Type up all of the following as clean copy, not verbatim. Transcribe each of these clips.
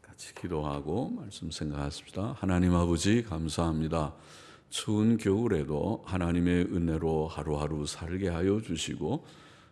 같이 기도하고 말씀 생각하십시다. 하나님 아버지 감사합니다. 추운 겨울에도 하나님의 은혜로 하루하루 살게 하여 주시고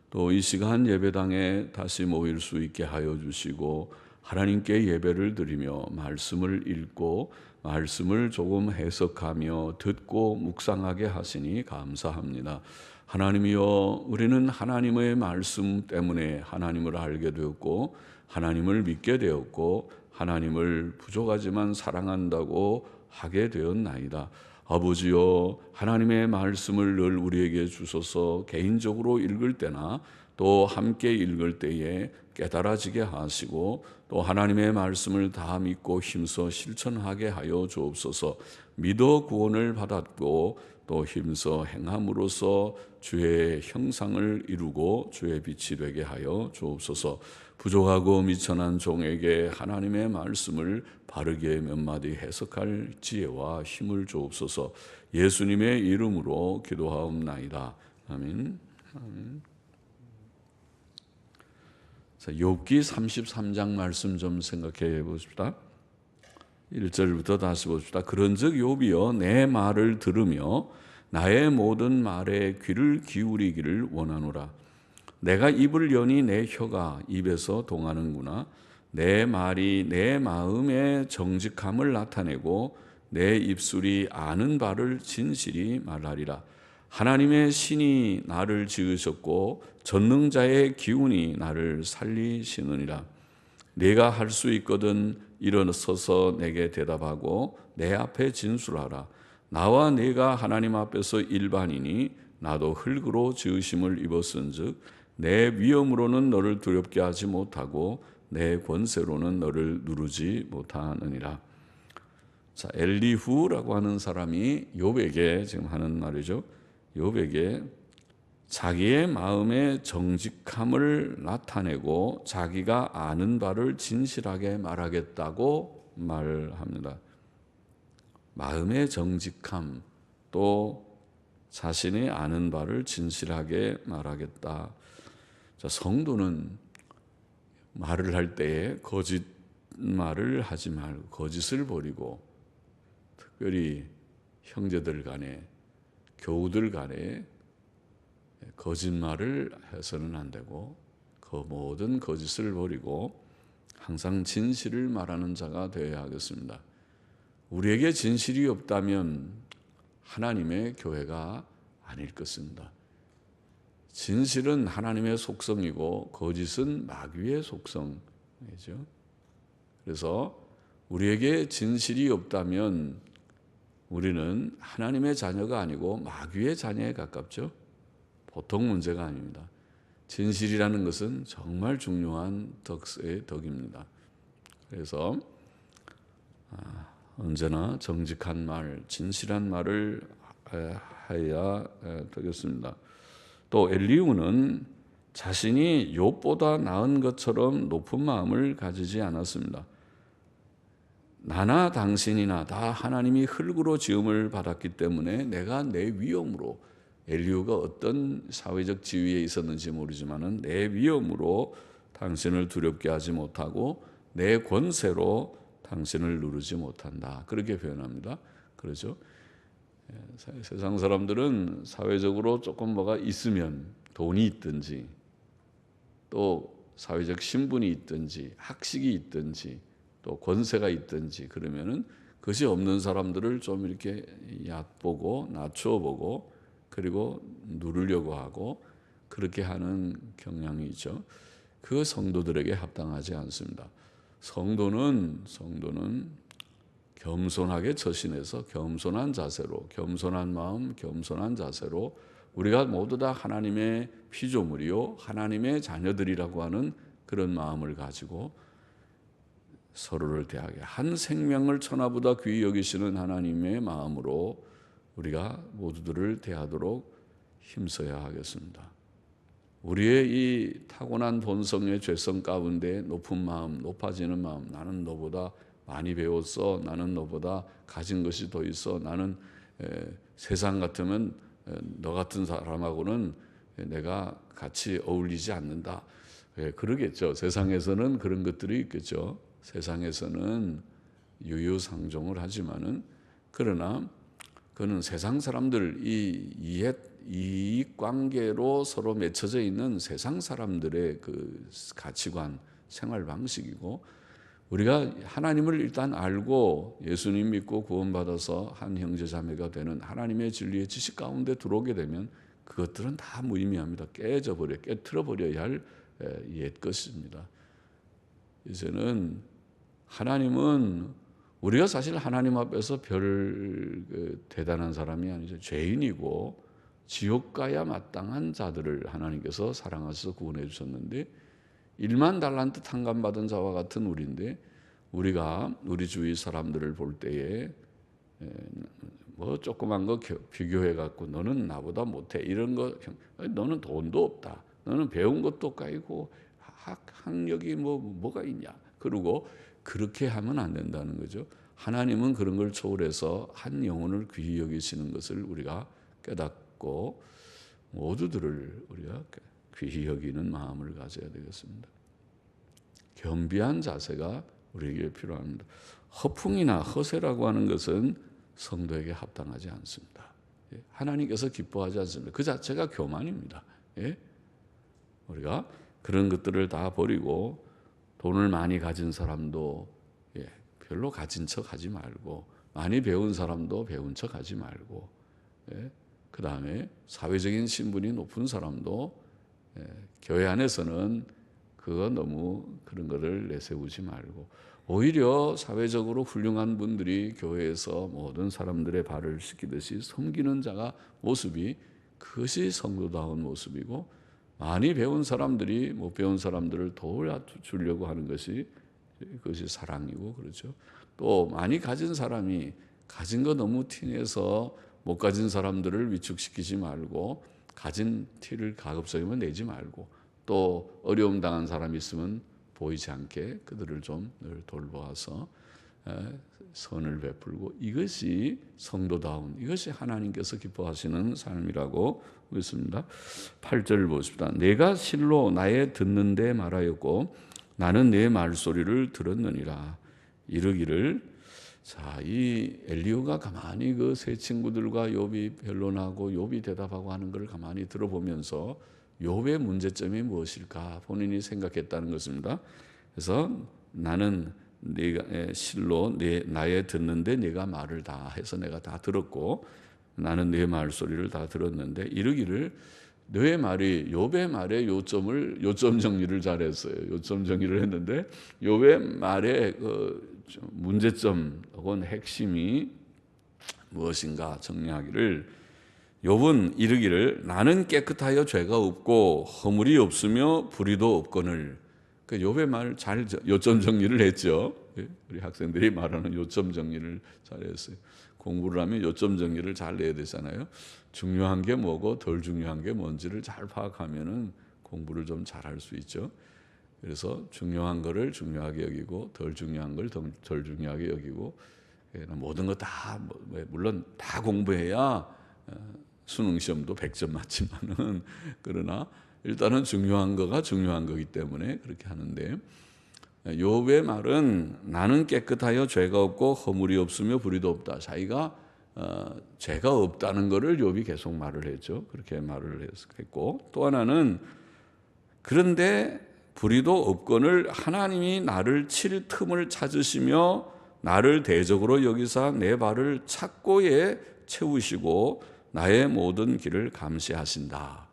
또 이 시간 예배당에 다시 모일 수 있게 하여 주시고 하나님께 예배를 드리며 말씀을 읽고 말씀을 조금 해석하며 듣고 묵상하게 하시니 감사합니다. 하나님이여, 우리는 하나님의 말씀 때문에 하나님을 알게 되었고 하나님을 믿게 되었고 하나님을 부족하지만 사랑한다고 하게 되었나이다. 아버지여, 하나님의 말씀을 늘 우리에게 주셔서 개인적으로 읽을 때나 또 함께 읽을 때에 깨달아지게 하시고 또 하나님의 말씀을 다 믿고 힘써 실천하게 하여 주옵소서. 믿어 구원을 받았고 또 힘써 행함으로써 주의 형상을 이루고 주의 빛이 되게 하여 주옵소서. 부족하고 미천한 종에게 하나님의 말씀을 바르게 몇 마디 해석할 지혜와 힘을 주옵소서. 예수님의 이름으로 기도하옵나이다. 아멘. 아멘. 자, 욥기 33장 말씀 좀 생각해 보십시다. 1절부터 다시 보십시다. 그런즉 욥이여, 내 말을 들으며 나의 모든 말에 귀를 기울이기를 원하노라. 내가 입을 여니 내 혀가 입에서 동하는구나. 내 말이 내 마음의 정직함을 나타내고 내 입술이 아는 바를 진실이 말하리라. 하나님의 신이 나를 지으셨고 전능자의 기운이 나를 살리시느니라. 네가 할 수 있거든 일어서서 내게 대답하고 내 앞에 진술하라. 나와 네가 하나님 앞에서 일반이니 나도 흙으로 지으심을 입었은즉 내 위엄으로는 너를 두렵게 하지 못하고 내 권세로는 너를 누르지 못하느니라. 자, 엘리후라고 하는 사람이 욥에게 지금 하는 말이죠. 욥에게 자기의 마음의 정직함을 나타내고 자기가 아는 바를 진실하게 말하겠다고 말합니다. 마음의 정직함, 또 자신이 아는 바를 진실하게 말하겠다. 자, 성도는 말을 할 때에 거짓말을 하지 말고 거짓을 버리고, 특별히 형제들 간에 교우들 간에 거짓말을 해서는 안 되고 그 모든 거짓을 버리고 항상 진실을 말하는 자가 되어야 하겠습니다. 우리에게 진실이 없다면 하나님의 교회가 아닐 것입니다. 진실은 하나님의 속성이고 거짓은 마귀의 속성이죠. 그래서 우리에게 진실이 없다면 우리는 하나님의 자녀가 아니고 마귀의 자녀에 가깝죠. 보통 문제가 아닙니다. 진실이라는 것은 정말 중요한 덕의 덕입니다. 그래서 언제나 정직한 말, 진실한 말을 해야 되겠습니다. 또 엘리후는 자신이 욥보다 나은 것처럼 높은 마음을 가지지 않았습니다. 나나 당신이나 다 하나님이 흙으로 지음을 받았기 때문에 내가 내 위엄으로, 엘리후가 어떤 사회적 지위에 있었는지 모르지만은 내 위엄으로 당신을 두렵게 하지 못하고 내 권세로 당신을 누르지 못한다. 그렇게 표현합니다. 그렇죠? 세상 사람들은 사회적으로 조금 뭐가 있으면, 돈이 있든지 또 사회적 신분이 있든지 학식이 있든지 또 권세가 있든지 그러면은 그것이 없는 사람들을 좀 이렇게 얕보고 낮춰보고 그리고 누르려고 하고 그렇게 하는 경향이 있죠. 그 성도들에게 합당하지 않습니다. 성도는 겸손하게 처신해서 겸손한 자세로, 겸손한 마음, 겸손한 자세로 우리가 모두 다 하나님의 피조물이요 하나님의 자녀들이라고 하는 그런 마음을 가지고 서로를 대하게, 한 생명을 천하보다 귀히 여기시는 하나님의 마음으로 우리가 모두들을 대하도록 힘써야 하겠습니다. 우리의 이 타고난 본성의 죄성 가운데 높은 마음, 높아지는 마음, 나는 너보다 많이 배웠어, 나는 너보다 가진 것이 더 있어, 나는 세상 같으면 너 같은 사람하고는 내가 같이 어울리지 않는다, 예, 그러겠죠. 세상에서는 그런 것들이 있겠죠. 세상에서는 유유상종을 하지만은 그러나 그는 세상 사람들 이 이익 관계로 서로 맺혀져 있는 세상 사람들의 그 가치관, 생활 방식이고 우리가 하나님을 일단 알고 예수님 믿고 구원받아서 한 형제 자매가 되는 하나님의 진리의 지식 가운데 들어오게 되면 그것들은 다 무의미합니다. 깨트려 버려야 할 옛 것입니다. 이제는 하나님은 우리가 사실 하나님 앞에서 별 대단한 사람이 아니죠. 죄인이고 지옥 가야 마땅한 자들을 하나님께서 사랑하셔서 구원해 주셨는데 1만 달란트 탕감받은 자와 같은 우리인데 우리가 우리 주위 사람들을 볼 때에 뭐 조그만 거 비교해 갖고 너는 나보다 못해 이런 거 너는 돈도 없다. 너는 배운 것도 없고 학력이 뭐가 있냐. 그러고 그렇게 하면 안 된다는 거죠. 하나님은 그런 걸 초월해서 한 영혼을 귀히 여기시는 것을 우리가 깨닫고 모두들을 우리가 귀히 여기는 마음을 가져야 되겠습니다. 겸비한 자세가 우리에게 필요합니다. 허풍이나 허세라고 하는 것은 성도에게 합당하지 않습니다. 하나님께서 기뻐하지 않습니다. 그 자체가 교만입니다. 우리가 그런 것들을 다 버리고 돈을 많이 가진 사람도 별로 가진 척 하지 말고 많이 배운 사람도 배운 척 하지 말고 그 다음에 사회적인 신분이 높은 사람도 교회 안에서는 그거 너무 그런 거를 내세우지 말고 오히려 사회적으로 훌륭한 분들이 교회에서 모든 사람들의 발을 씻기듯이 섬기는 자가 모습이 그것이 성도다운 모습이고 많이 배운 사람들이 못 배운 사람들을 도와주려고 하는 것이 그것이 사랑이고 그렇죠. 또 많이 가진 사람이 가진 거 너무 티내서 못 가진 사람들을 위축시키지 말고 가진 티를 가급적이면 내지 말고 또 어려움 당한 사람이 있으면 보이지 않게 그들을 좀 늘 돌보아서 선을 베풀고 이것이 성도다운 이것이 하나님께서 기뻐하시는 삶이라고 믿습니다. 8절을 보십시다. 내가 실로 나의 듣는데 말하였고 나는 내 말소리를 들었느니라. 이르기를 자, 이 엘리후가 가만히 그 세 친구들과 욥이 변론하고 욥이 대답하고 하는 걸 가만히 들어보면서 욥의 문제점이 무엇일까 본인이 생각했다는 것입니다. 그래서 나는 네가 실로 나의 듣는데 네가 말을 다 해서 내가 다 들었고 나는 네 말소리를 다 들었는데 이르기를 너의 말이 욥의 말의 요점 정리를 잘했어요. 요점 정리를 했는데 욥의 말의 그 문제점 혹은 핵심이 무엇인가 정리하기를 욥은 이르기를 나는 깨끗하여 죄가 없고 허물이 없으며 불의도 없거늘. 그 욥의 말을 잘 요점 정리를 했죠. 우리 학생들이 말하는 요점 정리를 잘했어요. 공부를 하면 요점 정리를 잘 내야 되잖아요. 중요한 게 뭐고 덜 중요한 게 뭔지를 잘 파악하면은 공부를 좀 잘할 수 있죠. 그래서 중요한 거를 중요하게 여기고 덜 중요한 걸 덜 중요하게 여기고 모든 거 다 물론 다 공부해야 수능 시험도 100점 맞지만은 그러나 일단은 중요한 거가 중요한 거기 때문에 그렇게 하는데 욥의 말은 나는 깨끗하여 죄가 없고 허물이 없으며 불의도 없다. 자기가 죄가 없다는 것을 욥이 계속 말을 했죠. 그렇게 말을 했고 또 하나는 그런데 불의도 없거늘 하나님이 나를 칠 틈을 찾으시며 나를 대적으로 여기사 내 발을 착고에 채우시고 나의 모든 길을 감시하신다.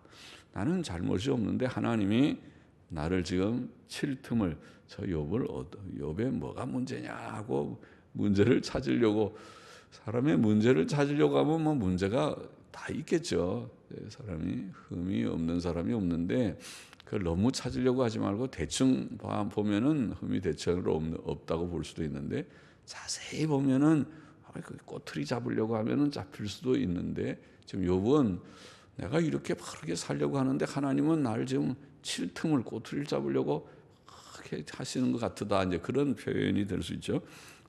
나는 잘못이 없는데 하나님이 나를 지금 칠 틈을 저 욥의 뭐가 문제냐고 문제를 찾으려고 사람의 문제를 찾으려고 하면 뭐 문제가 다 있겠죠. 사람이 흠이 없는 사람이 없는데 그걸 너무 찾으려고 하지 말고 대충 보면은 흠이 대체로 없다고 볼 수도 있는데 자세히 보면은 꼬투리 잡으려고 하면은 잡힐 수도 있는데 지금 욥은 내가 이렇게 바르게 살려고 하는데 하나님은 나를 지금 칠 틈을 꼬투리를 잡으려고 그렇게 하시는 것 같다. 이제 그런 표현이 될 수 있죠.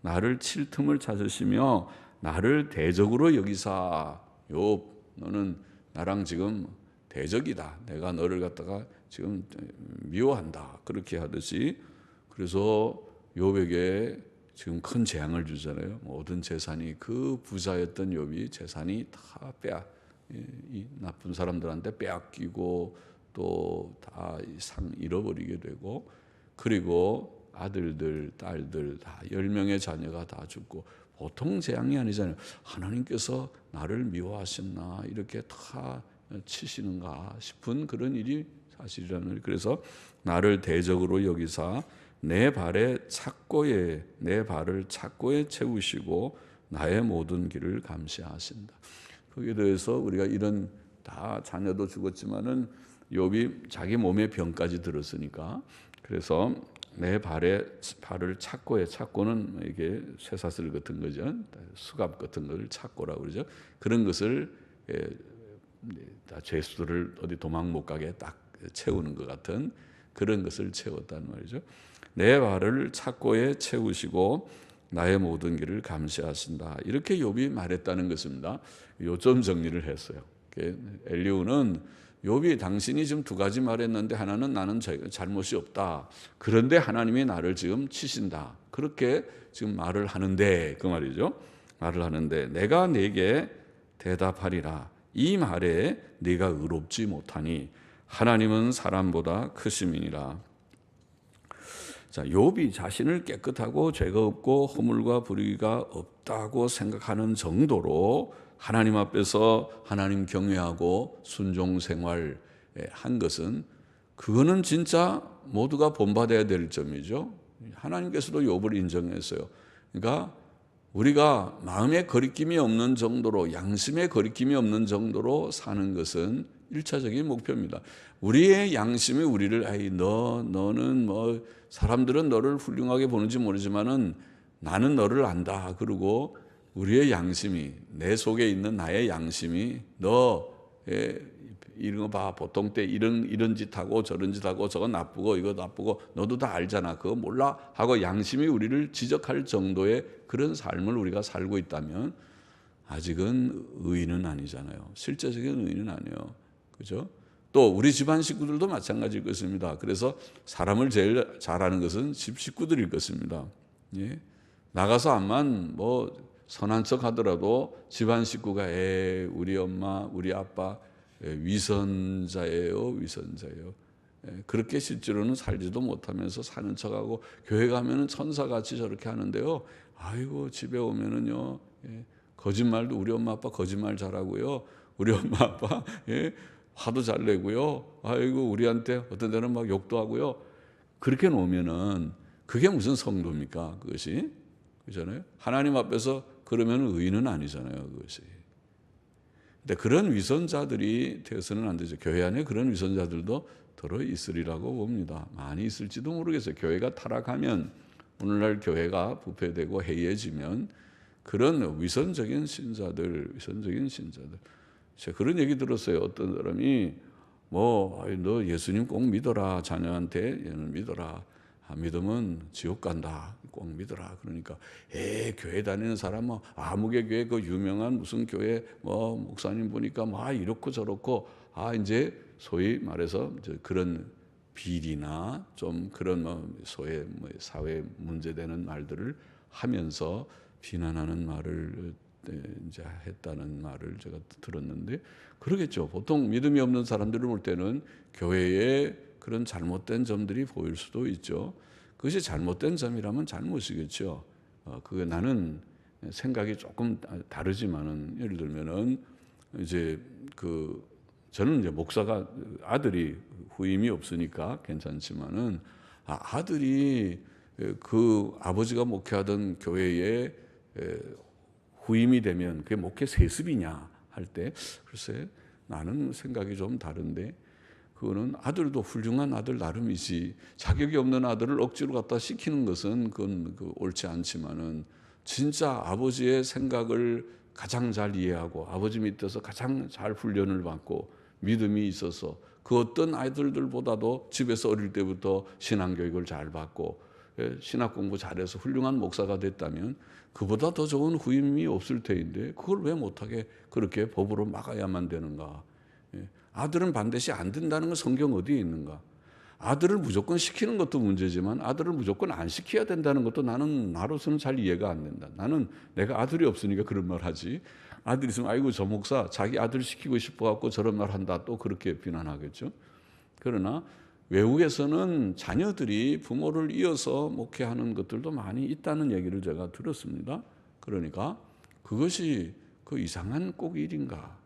나를 칠 틈을 찾으시며 나를 대적으로 여기사 욥 너는 나랑 지금 대적이다. 내가 너를 갖다가 지금 미워한다 그렇게 하듯이 그래서 욥에게 지금 큰 재앙을 주잖아요. 모든 재산이 그 부자였던 욥이 재산이 다 이 나쁜 사람들한테 빼앗기고 또 다 상 잃어버리게 되고 그리고 아들들 딸들 다 10명의 자녀가 다 죽고 보통 재앙이 아니잖아요. 하나님께서 나를 미워하셨나 이렇게 다 치시는가 싶은 그런 일이 사실이라는 거예요. 그래서 나를 대적으로 여기사 내 발을 착고에 채우시고 나의 모든 길을 감시하신다. 거기에 대해서 우리가 이런 다 자녀도 죽었지만은 욥이 자기 몸에 병까지 들었으니까 그래서 내 발을 착고는 이게 쇠사슬 같은 거죠. 수갑 같은 걸 착고라고 그러죠. 그런 것을 다 죄수들을 어디 도망 못 가게 딱 채우는 것 같은 그런 것을 채웠단 말이죠. 내 발을 착고에 채우시고 나의 모든 길을 감시하신다. 이렇게 욥이 말했다는 것입니다. 요점 정리를 했어요. 엘리후는 욥이 당신이 지금 두 가지 말했는데 하나는 나는 잘못이 없다. 그런데 하나님이 나를 지금 치신다. 그렇게 지금 말을 하는데 그 말이죠. 말을 하는데 내가 네게 대답하리라. 이 말에 네가 의롭지 못하니 하나님은 사람보다 크심이니라. 자, 욥이 자신을 깨끗하고 죄가 없고 허물과 불의가 없다고 생각하는 정도로 하나님 앞에서 하나님 경외하고 순종 생활 한 것은 그거는 진짜 모두가 본받아야 될 점이죠. 하나님께서도 욥을 인정했어요. 그러니까 우리가 마음에 거리낌이 없는 정도로 양심에 거리낌이 없는 정도로 사는 것은 1차적인 목표입니다. 우리의 양심이 우리를 너는 뭐 사람들은 너를 훌륭하게 보는지 모르지만은 나는 너를 안다. 그러고 우리의 양심이 내 속에 있는 나의 양심이 너 이런 거 봐. 보통 때 이런 짓 하고 저런 짓 하고 저거 나쁘고 이거 나쁘고 너도 다 알잖아. 그거 몰라? 하고 양심이 우리를 지적할 정도의 그런 삶을 우리가 살고 있다면 아직은 의인은 아니잖아요. 실제적인 의인은 아니에요. 그죠? 또 우리 집안 식구들도 마찬가지일 것입니다. 그래서 사람을 제일 잘하는 것은 집 식구들일 것입니다. 예? 나가서 암만 뭐 선한 척 하더라도 집안 식구가 우리 엄마, 우리 아빠 위선자예요. 그렇게 실제로는 살지도 못하면서 사는 척하고 교회 가면은 천사같이 저렇게 하는데요. 아이고 집에 오면은요 거짓말도 우리 엄마 아빠 거짓말 잘하고요. 우리 엄마 아빠 화도 잘 내고요. 아이고 우리한테 어떤 데는 막 욕도 하고요. 그렇게 놓으면은 그게 무슨 성도입니까? 그것이 그렇잖아요. 하나님 앞에서 그러면 의인은 아니잖아요. 그것이. 근데 그런 위선자들이 되어서는 안 되죠. 교회 안에 그런 위선자들도 들어 있으리라고 봅니다. 많이 있을지도 모르겠어요. 교회가 타락하면 오늘날 교회가 부패되고 해이해지면 그런 위선적인 신자들 제가 그런 얘기 들었어요. 어떤 사람이 너 예수님 꼭 믿어라. 자녀한테 얘는 믿어라. 믿으면 지옥 간다. 꼭 믿어라. 그러니까 교회 다니는 사람 아무개 교회 그 유명한 무슨 교회 목사님 보니까 이렇고 저렇고 이제 소위 말해서 그런 비리나 좀 그런 소위 사회 문제되는 말들을 하면서 비난하는 말을 이제 했다는 말을 제가 들었는데 그러겠죠. 보통 믿음이 없는 사람들을 볼 때는 교회에 그런 잘못된 점들이 보일 수도 있죠. 그것이 잘못된 점이라면 잘못이겠죠. 그게 나는 생각이 조금 다르지만은 예를 들면은 이제 저는 이제 목사가 아들이 후임이 없으니까 괜찮지만은 아들이 그 아버지가 목회하던 교회에 후임이 되면 그게 목회 세습이냐 할 때 글쎄 나는 생각이 좀 다른데 그거는 아들도 훌륭한 아들 나름이지 자격이 없는 아들을 억지로 갖다 시키는 것은 그건 옳지 않지만은 진짜 아버지의 생각을 가장 잘 이해하고 아버지 밑에서 가장 잘 훈련을 받고 믿음이 있어서 그 어떤 아이들보다도 집에서 어릴 때부터 신앙교육을 잘 받고 신학 공부 잘해서 훌륭한 목사가 됐다면 그보다 더 좋은 후임이 없을 테인데 그걸 왜 못하게 그렇게 법으로 막아야만 되는가. 아들은 반드시 안 된다는 건 성경 어디에 있는가? 아들을 무조건 시키는 것도 문제지만 아들을 무조건 안 시켜야 된다는 것도 나로서는 잘 이해가 안 된다. 나는 내가 아들이 없으니까 그런 말 하지. 아들이 있으면 아이고 저 목사 자기 아들 시키고 싶어 갖고 저런 말 한다 또 그렇게 비난하겠죠. 그러나 외국에서는 자녀들이 부모를 이어서 목회하는 것들도 많이 있다는 얘기를 제가 들었습니다. 그러니까 그것이 그 이상한 꼭 일인가?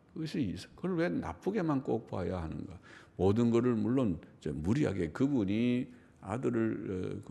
그걸 왜 나쁘게만 꼭 봐야 하는가? 모든 것을 물론 무리하게 그분이 아들을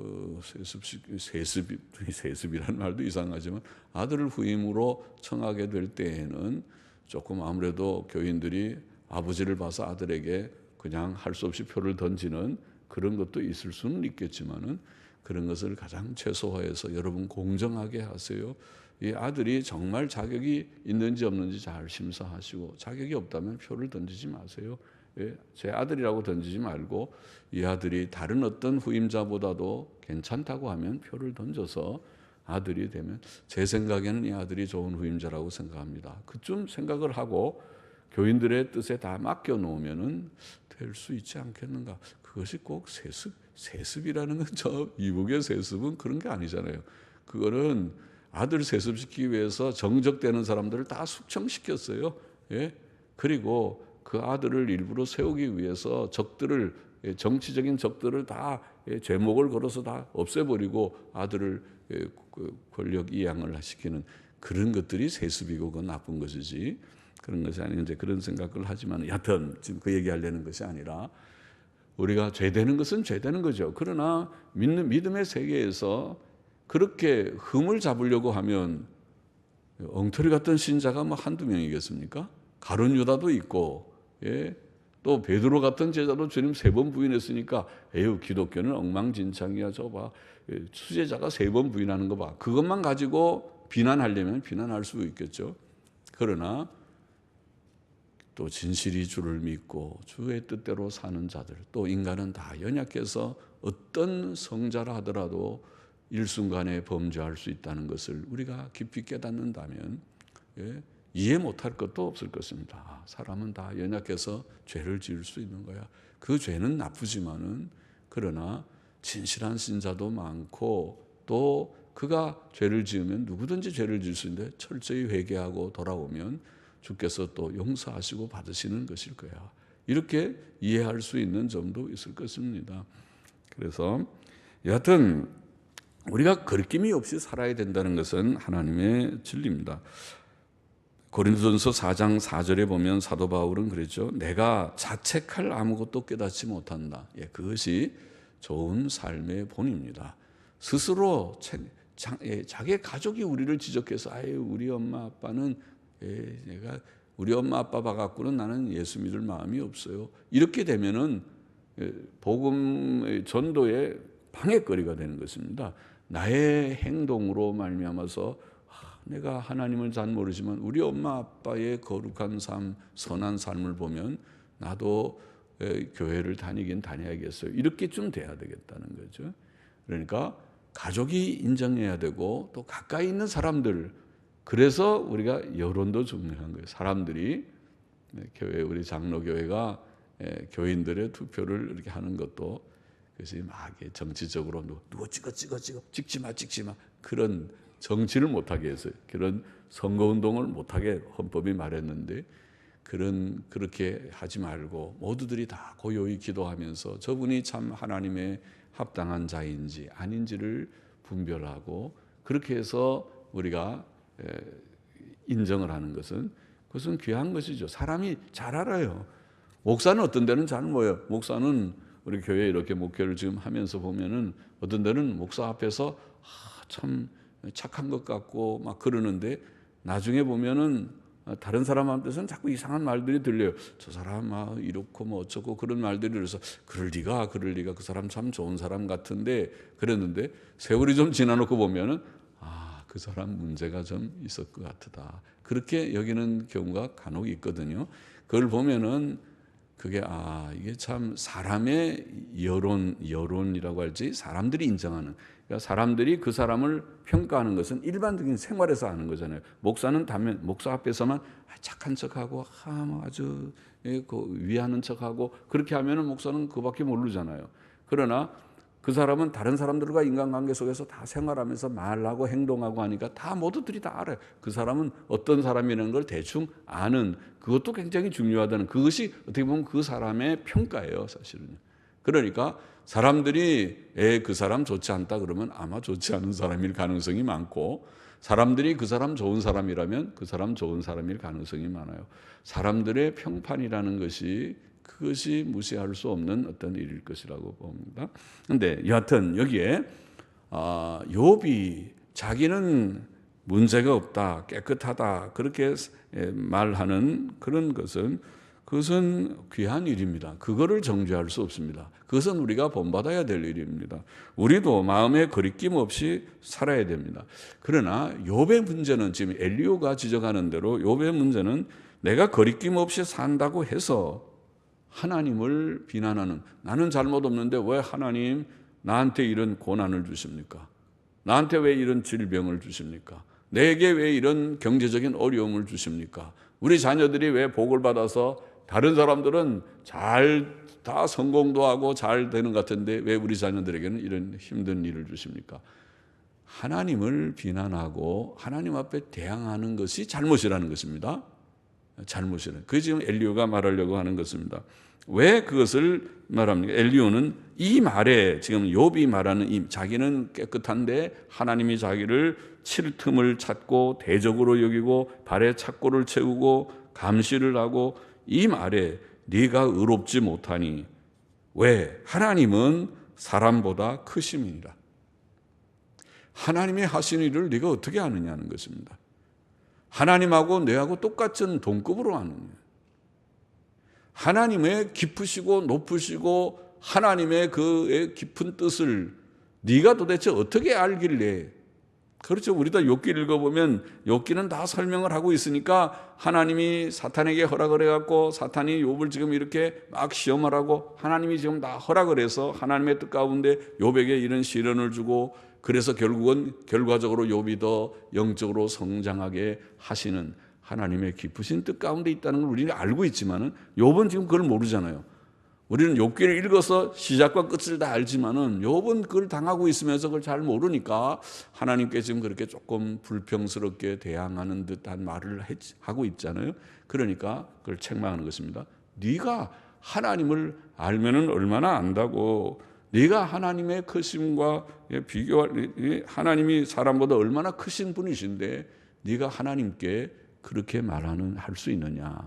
세습이라는 말도 이상하지만 아들을 후임으로 청하게 될 때에는 조금 아무래도 교인들이 아버지를 봐서 아들에게 그냥 할 수 없이 표를 던지는 그런 것도 있을 수는 있겠지만은 그런 것을 가장 최소화해서 여러분 공정하게 하세요. 이 아들이 정말 자격이 있는지 없는지 잘 심사하시고 자격이 없다면 표를 던지지 마세요. 제 아들이라고 던지지 말고 이 아들이 다른 어떤 후임자보다도 괜찮다고 하면 표를 던져서 아들이 되면 제 생각에는 이 아들이 좋은 후임자라고 생각합니다. 그쯤 생각을 하고 교인들의 뜻에 다 맡겨놓으면 될 수 있지 않겠는가. 그것이 꼭 세습이라는 건 저 이북의 세습은 그런 게 아니잖아요. 그거는 아들 세습시키기 위해서 정적되는 사람들을 다 숙청시켰어요. 예? 그리고 그 아들을 일부러 세우기 위해서 적들을 정치적인 적들을 다 제목을 걸어서 다 없애버리고 아들을 권력 이양을 시키는 그런 것들이 세습이고 그건 나쁜 것이지 그런 것이 아닌데 그런 생각을 하지만 여하튼 지금 그 얘기하려는 것이 아니라 우리가 죄되는 것은 죄되는 거죠. 그러나 믿음의 세계에서 그렇게 흠을 잡으려고 하면 엉터리 같은 신자가 뭐 한두 명이겠습니까? 가룟 유다도 있고 또 베드로 같은 제자도 주님 3번 부인했으니까 에휴 기독교는 엉망진창이야 저봐 수제자가 3번 부인하는 거 봐. 그것만 가지고 비난하려면 비난할 수 있겠죠. 그러나 또 진실이 주를 믿고 주의 뜻대로 사는 자들 또 인간은 다 연약해서 어떤 성자라 하더라도 일순간에 범죄할 수 있다는 것을 우리가 깊이 깨닫는다면 이해 못할 것도 없을 것입니다. 사람은 다 연약해서 죄를 지을 수 있는 거야. 그 죄는 나쁘지만은 그러나 진실한 신자도 많고 또 그가 죄를 지으면 누구든지 죄를 지을 수 있는데 철저히 회개하고 돌아오면 주께서 또 용서하시고 받으시는 것일 거야. 이렇게 이해할 수 있는 점도 있을 것입니다. 그래서 여하튼 우리가 거리낌이 없이 살아야 된다는 것은 하나님의 진리입니다. 고린도전서 4장 4절에 보면 사도 바울은 그랬죠. 내가 자책할 아무것도 깨닫지 못한다. 그것이 좋은 삶의 본입니다. 스스로 자기 가족이 우리를 지적해서 아유 우리 엄마 아빠는 내가 우리 엄마 아빠 봐갖고는 나는 예수 믿을 마음이 없어요. 이렇게 되면은 복음 전도의 방해거리가 되는 것입니다. 나의 행동으로 말미암아서 내가 하나님을 잘 모르지만 우리 엄마 아빠의 거룩한 삶, 선한 삶을 보면 나도 교회를 다니긴 다녀야겠어요. 이렇게 좀 돼야 되겠다는 거죠. 그러니까 가족이 인정해야 되고 또 가까이 있는 사람들 그래서 우리가 여론도 중요한 거예요. 사람들이 교회 우리 장로교회가 교인들의 투표를 이렇게 하는 것도 그것이 막 정치적으로 누구 찍지 마 그런 정치를 못하게 했어요. 그런 선거운동을 못하게 헌법이 말했는데 그렇게 하지 말고 모두들이 다 고요히 기도하면서 저분이 참 하나님의 합당한 자인지 아닌지를 분별하고 그렇게 해서 우리가 인정을 하는 그것은 귀한 것이죠. 사람이 잘 알아요. 목사는 어떤 데는 잘 모여요. 목사는 우리 교회에 이렇게 목회를 지금 하면서 보면은 어떤 데는 목사 앞에서 참 착한 것 같고 막 그러는데 나중에 보면은 다른 사람한테서는 자꾸 이상한 말들이 들려요. 저 사람 이렇고 뭐 어쩌고 그런 말들이 그래서 그럴 리가 그 사람 참 좋은 사람 같은데 그랬는데 세월이 좀 지나놓고 보면은 그 사람 문제가 좀 있을 것 같다. 그렇게 여기는 경우가 간혹 있거든요. 그걸 보면은 그게 이게 참 사람의 여론이라고 할지 사람들이 인정하는, 그러니까 사람들이 그 사람을 평가하는 것은 일반적인 생활에서 하는 거잖아요. 목사는 목사 앞에서만 착한 척하고 아주 위하는 척하고 그렇게 하면은 목사는 그밖에 모르잖아요. 그러나 그 사람은 다른 사람들과 인간관계 속에서 다 생활하면서 말하고 행동하고 하니까 다 모두들이 다 알아요. 그 사람은 어떤 사람이라는 걸 대충 아는, 그것도 굉장히 중요하다는, 그것이 어떻게 보면 그 사람의 평가예요, 사실은. 그러니까 사람들이 그 사람 좋지 않다 그러면 아마 좋지 않은 사람일 가능성이 많고, 사람들이 그 사람 좋은 사람이라면 그 사람 좋은 사람일 가능성이 많아요. 사람들의 평판이라는 것이, 그것이 무시할 수 없는 어떤 일일 것이라고 봅니다. 그런데 여하튼 여기에 욥이 자기는 문제가 없다, 깨끗하다 그렇게 말하는 그런 것은, 그것은 귀한 일입니다. 그거를 정죄할 수 없습니다. 그것은 우리가 본받아야 될 일입니다. 우리도 마음에 거리낌 없이 살아야 됩니다. 그러나 욥의 문제는, 지금 엘리후가 지적하는 대로 욥의 문제는 내가 거리낌 없이 산다고 해서 하나님을 비난하는, 나는 잘못 없는데 왜 하나님 나한테 이런 고난을 주십니까? 나한테 왜 이런 질병을 주십니까? 내게 왜 이런 경제적인 어려움을 주십니까? 우리 자녀들이 왜 복을 받아서 다른 사람들은 다 성공도 하고 잘 되는 것 같은데 왜 우리 자녀들에게는 이런 힘든 일을 주십니까? 하나님을 비난하고 하나님 앞에 대항하는 것이 잘못이라는 것입니다. 잘못이라는. 그게 지금 엘리후가 말하려고 하는 것입니다. 왜 그것을 말합니까? 엘리후는 이 말에, 지금 욥이 말하는 자기는 깨끗한데 하나님이 자기를 칠 틈을 찾고 대적으로 여기고 발에 착고를 채우고 감시를 하고, 이 말에 네가 의롭지 못하니 왜? 하나님은 사람보다 크심이니라. 하나님이 하신 일을 네가 어떻게 아느냐는 것입니다. 하나님하고 너하고 똑같은 동급으로 아느냐. 하나님의 깊으시고 높으시고 하나님의 그 깊은 뜻을 네가 도대체 어떻게 알길래. 그렇죠. 우리도 욥기 읽어보면 욥기는 다 설명을 하고 있으니까, 하나님이 사탄에게 허락을 해갖고 사탄이 욥을 지금 이렇게 막 시험을 하고 하나님이 지금 다 허락을 해서 하나님의 뜻 가운데 욥에게 이런 시련을 주고, 그래서 결과적으로 욥이 더 영적으로 성장하게 하시는 하나님의 깊으신 뜻 가운데 있다는 걸 우리는 알고 있지만은 욥은 지금 그걸 모르잖아요. 우리는 욥기를 읽어서 시작과 끝을 다 알지만은 욥은 그걸 당하고 있으면서 그걸 잘 모르니까 하나님께 지금 그렇게 조금 불평스럽게 대항하는 듯한 말을 하고 있잖아요. 그러니까 그걸 책망하는 것입니다. 네가 하나님을 알면은 얼마나 안다고. 네가 하나님의 크심과 비교할, 하나님이 사람보다 얼마나 크신 분이신데 네가 하나님께 그렇게 할 수 있느냐.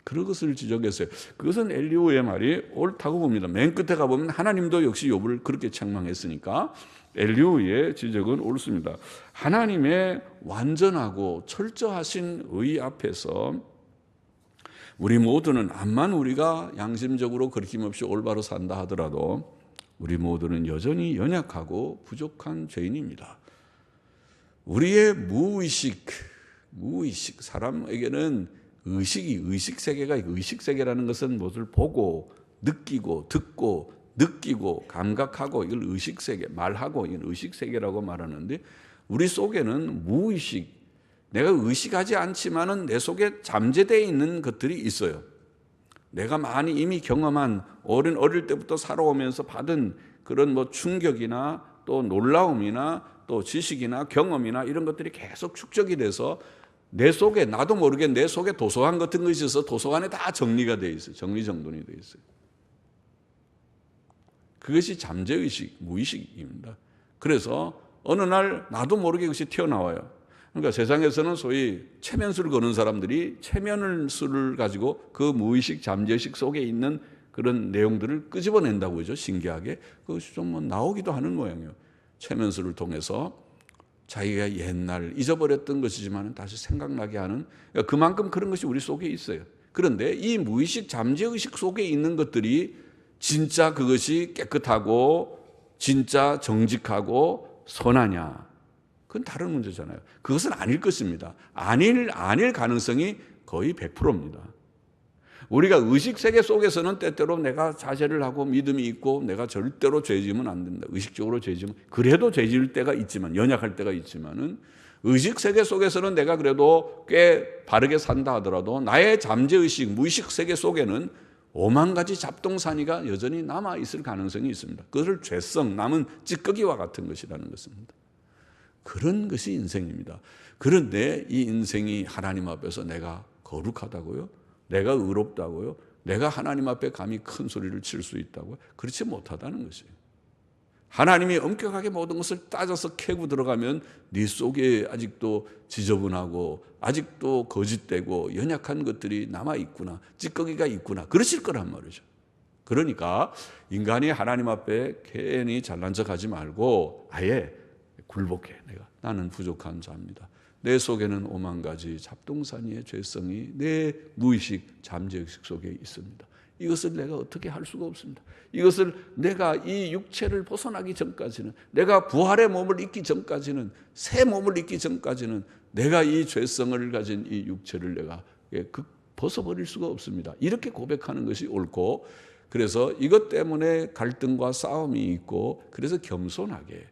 그런 것을 지적했어요. 그것은 엘리후의 말이 옳다고 봅니다. 맨 끝에 가보면 하나님도 역시 욥을 그렇게 책망했으니까 엘리후의 지적은 옳습니다. 하나님의 완전하고 철저하신 의 앞에서 우리 모두는, 암만 우리가 양심적으로 거리낌없이 올바로 산다 하더라도 우리 모두는 여전히 연약하고 부족한 죄인입니다. 우리의 무의식, 사람에게는 의식세계가, 의식세계라는 것은 무엇을 보고 느끼고 듣고 느끼고 감각하고, 이걸 의식세계, 말하고, 이걸 의식세계라고 말하는데, 우리 속에는 무의식, 내가 의식하지 않지만은 내 속에 잠재되어 있는 것들이 있어요. 내가 많이 이미 경험한, 어릴 때부터 살아오면서 받은 그런 충격이나 또 놀라움이나 또 지식이나 경험이나 이런 것들이 계속 축적이 돼서 내 속에, 나도 모르게 내 속에 도서관 같은 것이 있어서 도서관에 다 정리가 되어 있어요. 정리정돈이 되어 있어요. 그것이 잠재의식, 무의식입니다. 그래서 어느 날 나도 모르게 그것이 튀어나와요. 그러니까 세상에서는 소위 체면수를 거는 사람들이 체면수를 가지고 그 무의식, 잠재의식 속에 있는 그런 내용들을 끄집어낸다고 하죠. 신기하게. 그것이 좀 나오기도 하는 모양이에요. 체면수를 통해서 자기가 옛날 잊어버렸던 것이지만 다시 생각나게 하는, 그러니까 그만큼 그런 것이 우리 속에 있어요. 그런데 이 무의식, 잠재의식 속에 있는 것들이 진짜 그것이 깨끗하고 진짜 정직하고 선하냐? 그건 다른 문제잖아요. 그것은 아닐 것입니다. 아닐 가능성이 거의 100%입니다. 우리가 의식세계 속에서는 때때로 내가 자제를 하고 믿음이 있고 내가 절대로 죄지으면 안 된다. 의식적으로 죄지으면 그래도 죄지을 때가 있지만 연약할 때가 있지만은 의식세계 속에서는 내가 그래도 꽤 바르게 산다 하더라도 나의 잠재의식, 무의식세계 속에는 5만 가지 잡동사니가 여전히 남아있을 가능성이 있습니다. 그것을 죄성, 남은 찌꺼기와 같은 것이라는 것입니다. 그런 것이 인생입니다. 그런데 이 인생이 하나님 앞에서 내가 거룩하다고요? 내가 의롭다고요? 내가 하나님 앞에 감히 큰 소리를 칠 수 있다고요? 그렇지 못하다는 것이에요. 하나님이 엄격하게 모든 것을 따져서 캐고 들어가면 네 속에 아직도 지저분하고 아직도 거짓되고 연약한 것들이 남아있구나, 찌꺼기가 있구나, 그러실 거란 말이죠. 그러니까 인간이 하나님 앞에 괜히 잘난 척하지 말고 아예 굴복해. 나는 부족한 자입니다. 내 속에는 5만 가지 잡동사니의 죄성이 내 무의식, 잠재의식 속에 있습니다. 이것을 내가 어떻게 할 수가 없습니다. 이것을 내가 이 육체를 벗어나기 전까지는, 내가 부활의 몸을 입기 전까지는, 새 몸을 입기 전까지는 내가 이 죄성을 가진 이 육체를 내가 벗어버릴 수가 없습니다. 이렇게 고백하는 것이 옳고, 그래서 이것 때문에 갈등과 싸움이 있고, 그래서 겸손하게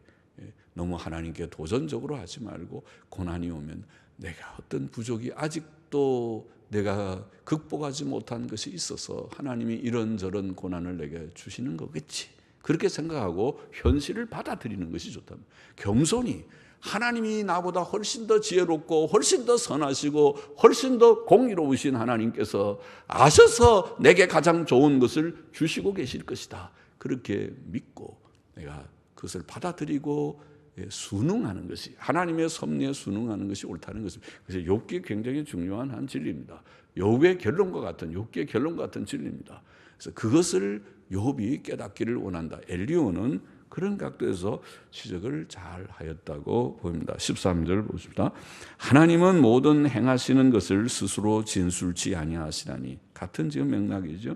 너무 하나님께 도전적으로 하지 말고 고난이 오면 내가 어떤 부족이 아직도 내가 극복하지 못한 것이 있어서 하나님이 이런저런 고난을 내게 주시는 거겠지, 그렇게 생각하고 현실을 받아들이는 것이 좋답니다. 겸손히 하나님이 나보다 훨씬 더 지혜롭고 훨씬 더 선하시고 훨씬 더 공의로우신 하나님께서 아셔서 내게 가장 좋은 것을 주시고 계실 것이다, 그렇게 믿고 내가 그것을 받아들이고 순응하는 것이, 하나님의 섭리에 순응하는 것이 옳다는 것입니다. 그래서 욥기 굉장히 중요한 한 진리입니다. 욥의 결론과 같은, 욥기의 결론과 같은 진리입니다. 그래서 그것을 욥이 깨닫기를 원한다. 엘리야는 그런 각도에서 지적을 잘 하였다고 보입니다. 13절 보십시다. 하나님은 모든 행하시는 것을 스스로 진술치 아니하시나니. 같은 지금 맥락이죠.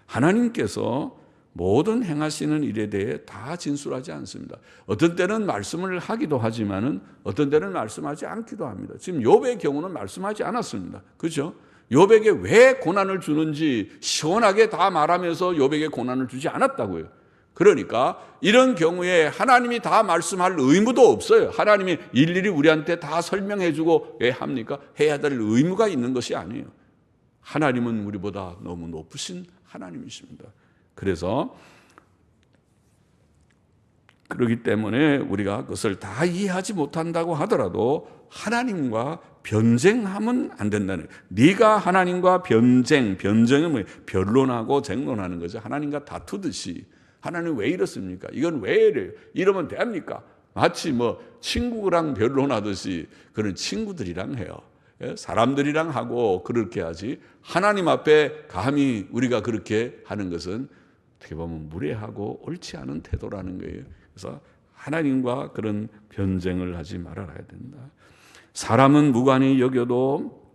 하나님께서 모든 행하시는 일에 대해 다 진술하지 않습니다. 어떤 때는 말씀을 하기도 하지만은 어떤 때는 말씀하지 않기도 합니다. 지금 욥의 경우는 말씀하지 않았습니다. 그렇죠? 욥에게 왜 고난을 주는지 시원하게 다 말하면서 욥에게 고난을 주지 않았다고요. 그러니까 이런 경우에 하나님이 다 말씀할 의무도 없어요. 하나님이 일일이 우리한테 다 설명해 주고 왜 합니까? 해야 될 의무가 있는 것이 아니에요. 하나님은 우리보다 너무 높으신 하나님이십니다. 그래서 그렇기 때문에 우리가 그것을 다 이해하지 못한다고 하더라도 하나님과 변쟁하면 안 된다는 거예요. 네가 하나님과 변쟁은 뭐예요? 변론하고 쟁론하는 거죠. 하나님과 다투듯이 하나님 왜 이렇습니까? 이건 왜 이래요? 이러면 됩니까? 마치 뭐 친구랑 변론하듯이 그런 친구들이랑 해요. 사람들이랑 하고 그렇게 하지, 하나님 앞에 감히 우리가 그렇게 하는 것은 어떻게 보면 무례하고 옳지 않은 태도라는 거예요. 그래서 하나님과 그런 변쟁을 하지 말아야 된다. 사람은 무관히 여겨도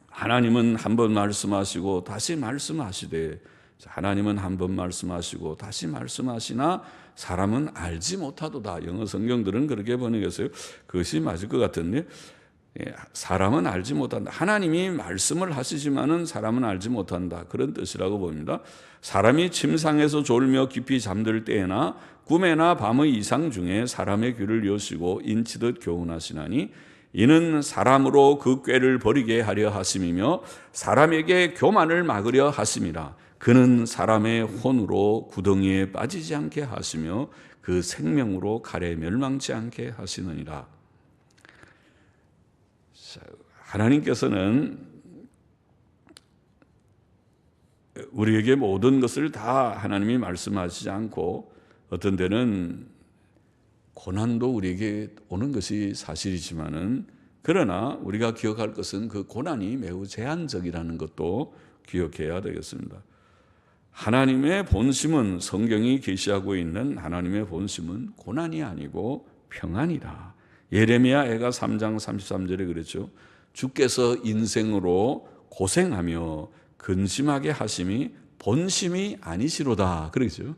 하나님은 한 번 말씀하시고 다시 말씀하시되, 하나님은 한 번 말씀하시고 다시 말씀하시나 사람은 알지 못하도다. 영어 성경들은 그렇게 번역했어요. 그것이 맞을 것 같은데, 사람은 알지 못한다. 하나님이 말씀을 하시지만은 사람은 알지 못한다, 그런 뜻이라고 봅니다. 사람이 침상에서 졸며 깊이 잠들 때에나 꿈에나 밤의 이상 중에 사람의 귀를 여시고 인치듯 교훈하시나니 이는 사람으로 그 꾀를 버리게 하려 하심이며 사람에게 교만을 막으려 하심이라. 그는 사람의 혼으로 구덩이에 빠지지 않게 하시며 그 생명으로 칼에 멸망치 않게 하시느니라. 하나님께서는 우리에게 모든 것을 다 하나님이 말씀하시지 않고 어떤 때는 고난도 우리에게 오는 것이 사실이지만은, 그러나 우리가 기억할 것은 그 고난이 매우 제한적이라는 것도 기억해야 되겠습니다. 하나님의 본심은, 성경이 계시하고 있는 하나님의 본심은 고난이 아니고 평안이다. 예레미야 애가 3장 33절에 그랬죠. 주께서 인생으로 고생하며 근심하게 하심이 본심이 아니시로다, 그러죠.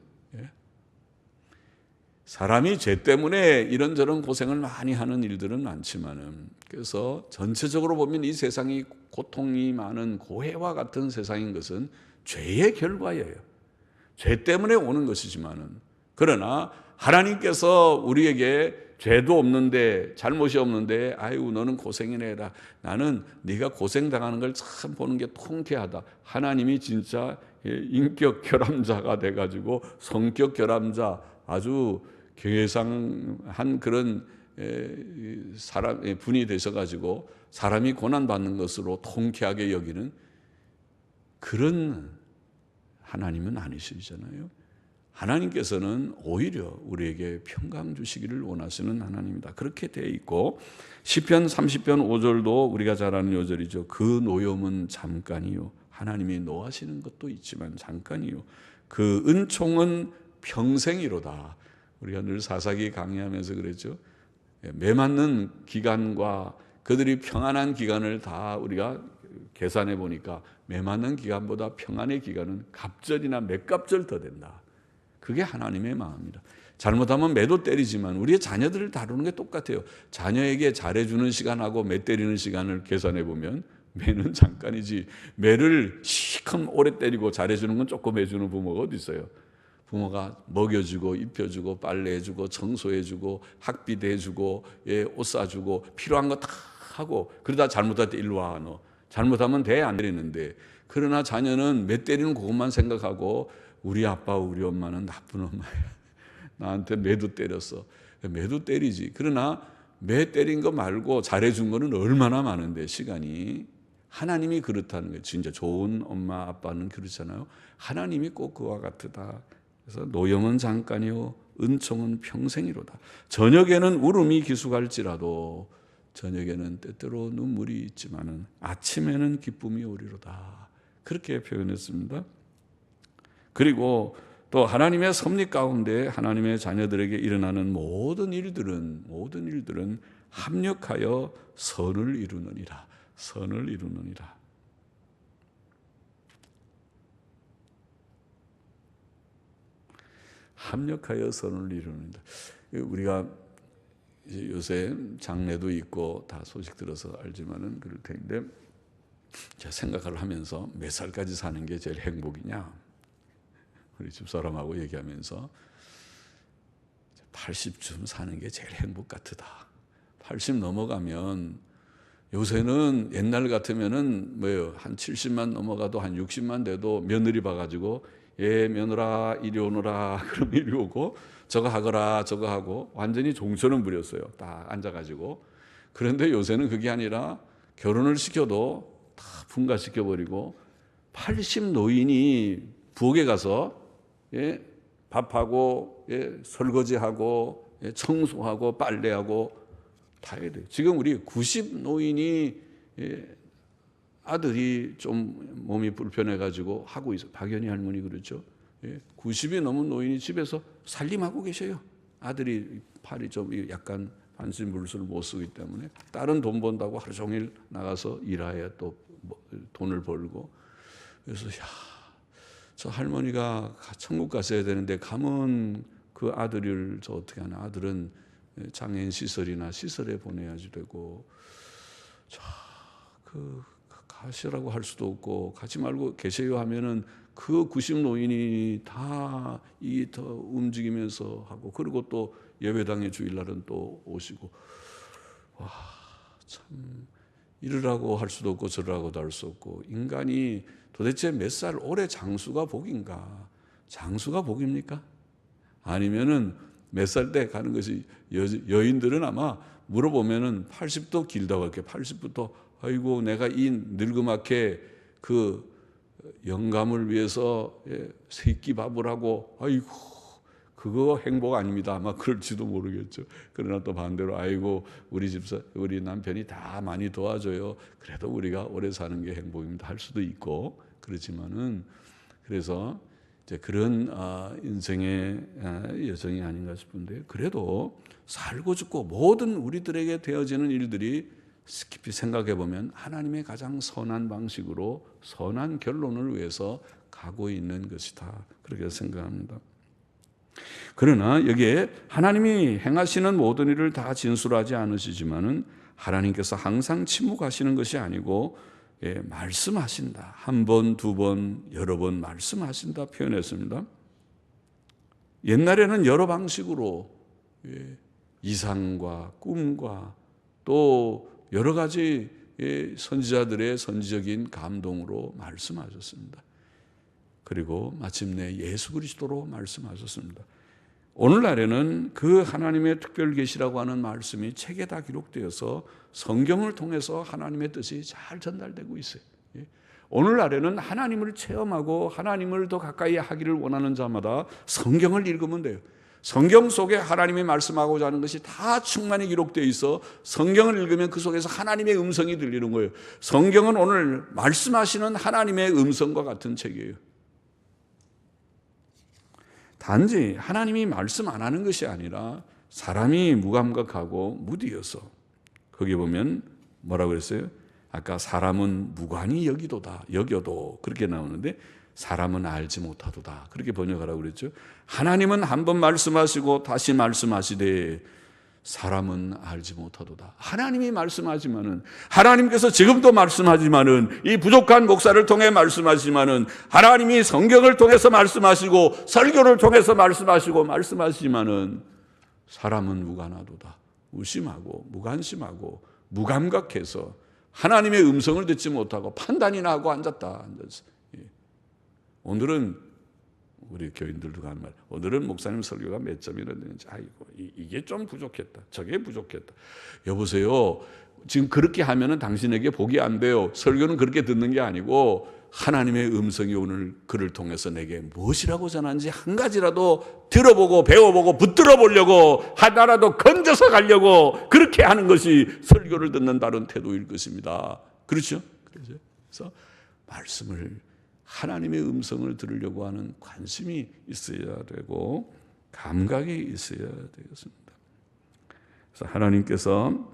사람이 죄 때문에 이런저런 고생을 많이 하는 일들은 많지만은, 그래서 전체적으로 보면 이 세상이 고통이 많은 고해와 같은 세상인 것은 죄의 결과예요. 죄 때문에 오는 것이지만은, 그러나 하나님께서 우리에게 죄도 없는데, 잘못이 없는데, 아이고 너는 고생이나 해라, 나는 네가 고생당하는 걸 참 보는 게 통쾌하다. 하나님이 진짜 인격 결함자가 돼가지고 성격 결함자, 아주 괴상한 그런 사람 분이 되셔가지고 사람이 고난 받는 것으로 통쾌하게 여기는 그런 하나님은 아니시잖아요. 하나님께서는 오히려 우리에게 평강 주시기를 원하시는 하나님이다. 그렇게 되어 있고, 시편 30편 5절도 우리가 잘 아는 요절이죠. 그 노염은 잠깐이요. 하나님이 노하시는 것도 있지만 잠깐이요. 그 은총은 평생이로다. 우리가 늘 사사기 강의하면서 그랬죠. 매맞는 기간과 그들이 평안한 기간을 다 우리가 계산해 보니까 매맞는 기간보다 평안의 기간은 갑절이나 몇 갑절 더 된다. 그게 하나님의 마음입니다. 잘못하면 매도 때리지만 우리의 자녀들을 다루는 게 똑같아요. 자녀에게 잘해주는 시간하고 매 때리는 시간을 계산해 보면 매는 잠깐이지, 매를 시큼 오래 때리고 잘해주는 건 조금 해주는 부모가 어디 있어요. 부모가 먹여주고 입혀주고 빨래해주고 청소해주고 학비도 해주고 옷 사주고 필요한 거 다 하고, 그러다 잘못할 때 일로 와 너. 잘못하면 대 안 때리는데, 그러나 자녀는 매 때리는 그것만 생각하고 우리 아빠 우리 엄마는 나쁜 엄마야. 나한테 매도 때렸어. 매도 때리지. 그러나 매 때린 거 말고 잘해준 거는 얼마나 많은데 시간이. 하나님이 그렇다는 거예요. 진짜 좋은 엄마 아빠는 그렇잖아요. 하나님이 꼭 그와 같으다. 그래서 노염은 잠깐이요 은총은 평생이로다. 저녁에는 울음이 기숙할지라도, 저녁에는 때때로 눈물이 있지만은 아침에는 기쁨이 오리로다. 그렇게 표현했습니다. 그리고 또 하나님의 섭리 가운데 하나님의 자녀들에게 일어나는 모든 일들은 합력하여 선을 이루느니라. 선을 이루느니라. 합력하여 선을 이루느니라. 우리가 요새 장례도 있고 다 소식 들어서 알지만은 그럴 텐데, 제가 생각을 하면서 몇 살까지 사는 게 제일 행복이냐? 우리 집사람하고 얘기하면서 80쯤 사는 게 제일 행복 같으다. 80 넘어가면, 요새는 옛날 같으면은 뭐예요? 한 70만 넘어가도 한 60만 돼도 며느리 봐가지고 예 며느라 이리 오너라 그러면 이리 오고, 저거 하거라 저거 하고 완전히 종처럼 부렸어요. 딱 앉아가지고. 그런데 요새는 그게 아니라 결혼을 시켜도 다 분가시켜버리고 80 노인이 부엌에 가서 밥하고 설거지하고 청소하고 빨래하고 다 해야 돼요. 지금 우리 90 노인이 아들이 좀 몸이 불편해가지고 하고 있어요. 박연희 할머니 그렇죠. 90이 넘은 노인이 집에서 살림하고 계셔요. 아들이 팔이 좀 약간 반신불수를 못 쓰기 때문에 딸은 돈 번다고 하루 종일 나가서 일해야 또 돈을 벌고. 그래서 저 할머니가 천국 가셔야 되는데 가면 그 아들을 저 어떻게 하나. 아들은 장애인 시설에 보내야지 되고, 가시라고 할 수도 없고, 가지 말고 계세요 하면은 그 90 노인이 다 움직이면서 하고, 그리고 또 예배당에 주일날은 또 오시고, 참 이러라고 할 수도 없고 저러라고도 할 수 없고, 인간이 도대체 몇 살 올해 장수가 복인가? 장수가 복입니까? 아니면은 몇 살 때 가는 것이, 여인들은 아마 물어보면은 80도 길다고 할게. 80부터 아이고 내가 이 늙음하게 그 영감을 위해서 새끼 밥을 하고, 아이고 그거 행복 아닙니다. 아마 그럴지도 모르겠죠. 그러나 또 반대로 아이고 우리 남편이 다 많이 도와줘요. 그래도 우리가 오래 사는 게 행복입니다. 할 수도 있고 그렇지만은, 그래서 이제 그런 인생의 여정이 아닌가 싶은데, 그래도 살고 죽고 모든 우리들에게 되어지는 일들이 깊이 생각해 보면 하나님의 가장 선한 방식으로 선한 결론을 위해서 가고 있는 것이다. 그렇게 생각합니다. 그러나 여기에 하나님이 행하시는 모든 일을 다 진술하지 않으시지만은 하나님께서 항상 침묵하시는 것이 아니고 말씀하신다. 한 번, 두 번, 여러 번 말씀하신다 표현했습니다. 옛날에는 여러 방식으로 이상과 꿈과 또 여러 가지 선지자들의 선지적인 감동으로 말씀하셨습니다. 그리고 마침내 예수 그리스도로 말씀하셨습니다. 오늘날에는 그 하나님의 특별 계시라고 하는 말씀이 책에 다 기록되어서 성경을 통해서 하나님의 뜻이 잘 전달되고 있어요. 오늘날에는 하나님을 체험하고 하나님을 더 가까이 하기를 원하는 자마다 성경을 읽으면 돼요. 성경 속에 하나님이 말씀하고자 하는 것이 다 충만히 기록되어 있어 성경을 읽으면 그 속에서 하나님의 음성이 들리는 거예요. 성경은 오늘 말씀하시는 하나님의 음성과 같은 책이에요. 단지 하나님이 말씀 안 하는 것이 아니라 사람이 무감각하고 무디어서, 거기 보면 뭐라고 그랬어요? 아까 사람은 무관히 여겨도 그렇게 나오는데 사람은 알지 못하도다 그렇게 번역하라고 그랬죠. 하나님은 한 번 말씀하시고 다시 말씀하시되 사람은 알지 못하도다. 하나님이 말씀하지만은, 하나님께서 지금도 말씀하지만은, 이 부족한 목사를 통해 말씀하시지만은, 하나님이 성경을 통해서 말씀하시고 설교를 통해서 말씀하시지만은 사람은 무관하도다. 무심하고 무관심하고 무감각해서 하나님의 음성을 듣지 못하고 판단이나 하고 앉았어. 오늘은 우리 교인들도 하는 말, 오늘은 목사님 설교가 몇 점이나 되는지, 아이고 이게 좀 부족했다, 저게 부족했다. 여보세요, 지금 그렇게 하면은 당신에게 복이 안 돼요. 설교는 그렇게 듣는 게 아니고 하나님의 음성이 오늘 그를 통해서 내게 무엇이라고 전하는지 한 가지라도 들어보고 배워보고 붙들어 보려고, 하나라도 건져서 가려고 그렇게 하는 것이 설교를 듣는 다른 태도일 것입니다. 그렇죠? 그래서 말씀을, 하나님의 음성을 들으려고 하는 관심이 있어야 되고 감각이 있어야 되겠습니다. 그래서 하나님께서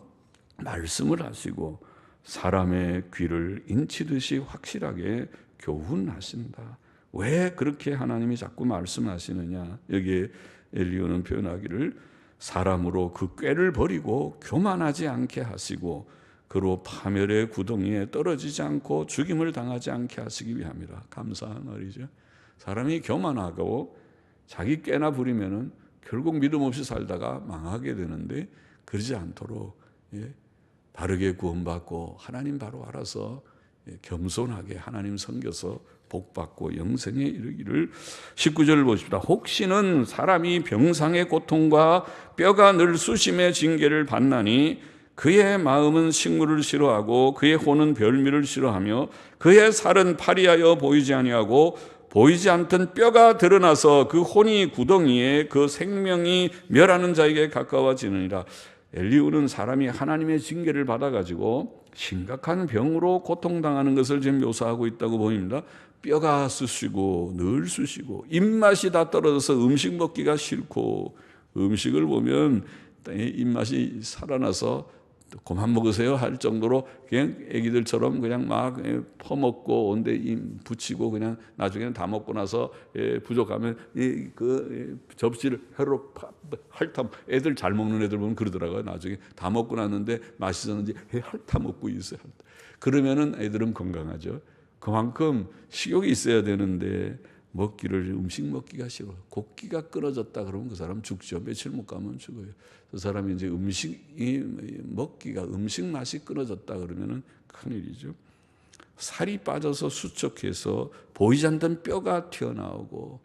말씀을 하시고 사람의 귀를 인치듯이 확실하게 교훈하신다. 왜 그렇게 하나님이 자꾸 말씀하시느냐? 여기에 엘리야는 표현하기를 사람으로 그 꾀를 버리고 교만하지 않게 하시고 그로 파멸의 구덩이에 떨어지지 않고 죽임을 당하지 않게 하시기 위함이라. 감사한 말이죠. 사람이 교만하고 자기 꾀나 부리면은 결국 믿음 없이 살다가 망하게 되는데, 그러지 않도록 바르게 구원받고 하나님 바로 알아서 겸손하게 하나님 섬겨서 복받고 영생에 이르기를. 19절을 보십시다. 혹시는 사람이 병상의 고통과 뼈가 늘 수심의 징계를 받나니 그의 마음은 식물을 싫어하고 그의 혼은 별미를 싫어하며 그의 살은 파리하여 보이지 아니하고 보이지 않던 뼈가 드러나서 그 혼이 구덩이에 그 생명이 멸하는 자에게 가까워지느니라. 엘리후는 사람이 하나님의 징계를 받아가지고 심각한 병으로 고통당하는 것을 지금 묘사하고 있다고 보입니다. 뼈가 쑤시고 늘 쑤시고 입맛이 다 떨어져서 음식 먹기가 싫고, 음식을 보면 입맛이 살아나서 그만 먹으세요 할 정도로 그냥 애기들처럼 그냥 막 퍼먹고 온데 입 붙이고 그냥 나중에는 다 먹고 나서 부족하면 그 접시를 혀로 핥아, 애들 잘 먹는 애들 보면 그러더라고요. 나중에 다 먹고 났는데 맛있었는지 핥아 먹고 있어요. 그러면은 애들은 건강하죠. 그만큼 식욕이 있어야 되는데 음식 먹기가 싫어. 곡기가 끊어졌다 그러면 그 사람 죽죠. 며칠 못 가면 죽어요. 그 사람이 이제 음식 맛이 끊어졌다 그러면은 큰일이죠. 살이 빠져서 수척해서 보이지 않던 뼈가 튀어나오고,